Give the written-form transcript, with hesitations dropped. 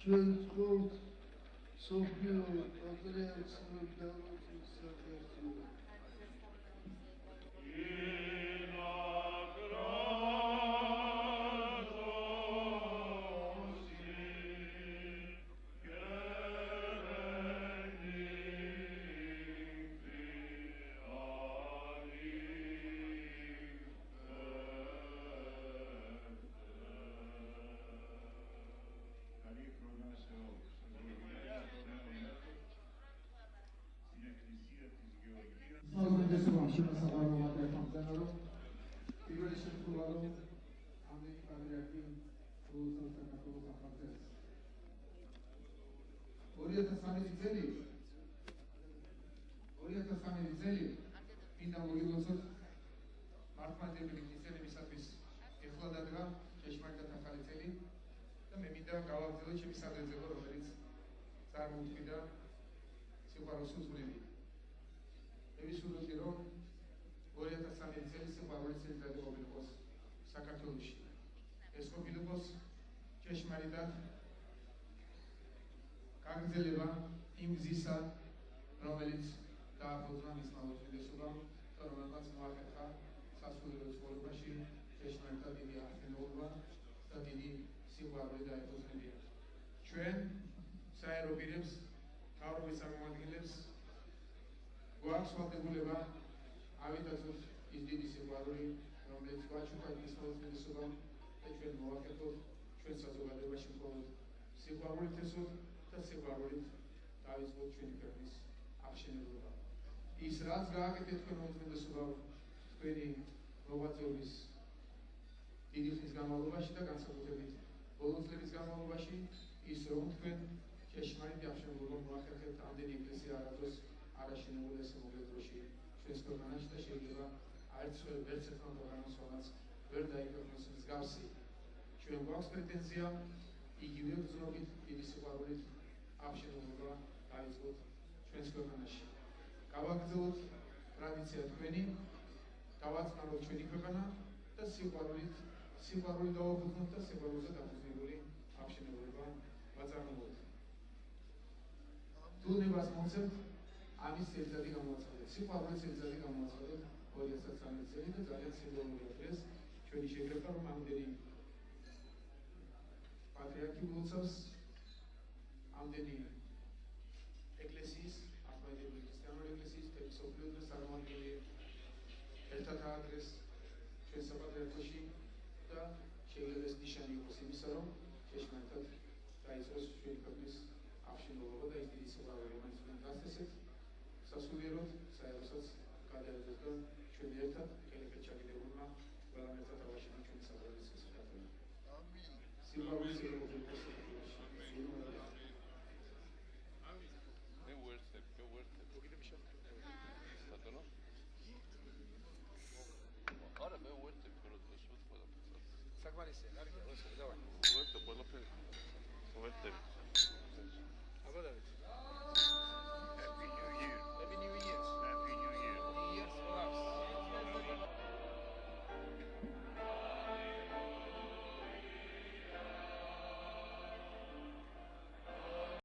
Transport Sofia Adriatic Dialogue Secretary. Salvador Shima Tamzanaro, Figuration Fulano, Amin Padraki, Rusa Sakato Sapates. Oriata Sami Zeli, Pinda Mogilosot, Martman de Benisel Misapis, Efladadra, Cheshmarka Tafalizeli, the Memida Gawazelo Chimisabezelo Roberts, Sarmut Pida, Suparosus Levi. Evishulo Oriata Sami Zeli, Suparosis that Obilos, Sakatushi. Escobilus, Cheshmarida, Kagzeleva, Imzisa, რომელიც დააფუძნა მისმა უწმიდესობამ, რომელმაც მოახერხა სასულიერო ცხოვრებაში ჭეშმარიტად დიდი აღზრდობა და დიდი სიყვარული დაეფუძნებია. ჩვენ საერო პირებს, მთავრობის წარმომადგენლებს გვაქვს ვალდებულება ავიტაცოთ ის დიდი სიყვარული, რომელიც გვაჩუქა მისმა უწმიდესობამ და ჩვენ მოვაკეთოთ ჩვენ საზოგადოებაში მხოლოდ სიყვარულით ესოთ და სიყვარულით დავიწყოთ ჩვენი ქვეყნის აღშენებობა. ის რაც გააკეთეთ თქვენ უწმიდესობამ თქვენი მოღვაწეობის დიდი ხნის განმავლობაში და განსაკუთრებით ბოლო წლების განმავლობაში ის რომ თქვენ ჭეშმარიტი აღშენებობა მოახერხეთ ამდენი ეკლესია არასდროს არ აშენებულა ესე მოკლე დროში ჩვენს ქვეყანაში და შეიძლება არც ვერც ერთმა ქვეყანას ვერ დაიქვეყნოს მსგავსი. ჩვენ გვაქვს პრეტენზია იგივე გზნობით დიდი სიყვარულით აღშენებობა დავიწყოთ ჩვენს ქვეყანაში. გავაგრძელოთ ტრადიცია თქვენი, დავაწყნაროთ ჩვენი ქვეყანა და სიყვარული დავაფუძნოთ და სიყვარულზე დაფუძნებული აღშენებობა ვაწარმოოთ. თუნებას მოვცემთ ამის წელიწადი გამოაცხადეთ. სიყვარულის წელიწადი გამოაცხადეთ 2013 წელი და ძალიან სიმბოლურია დღეს ჩვენი შეკრება რომ ამდენი პატრიარქი გულოცავს ამდენი ეკლესიის, ახალგაზრდა ქრისტიანული ეკლესიის, თემისოფლიო და წარმომადგენელი ერთად აადრეს ჩვენ საპატრიარქოში და შეიძლება ეს ნიშანი იყოს იმისა, რომ ჭეშმარიტად დაიწყოს ჩვენი ქვეყნის აღშენებობა და ის დიდი სიყვარული, რომელიც ჩვენ გასცესეთ, სასულიეროდ, საერთოსაც გადაეცათ და ჩვენ ერთად ხელით ჩაგიდებულმა ყველამ ერთად ავაშენოთ ჩვენი სატრადიციო საქართველო. ამინ. სიყვარულის ეკოლოგიური საქართველოში. Me WhatsApp. ¿Está no? Ahora veo WhatsApp, pero te suelto por la pasada. Sakmarisi, давай. Suelto por la pasada. Або давай.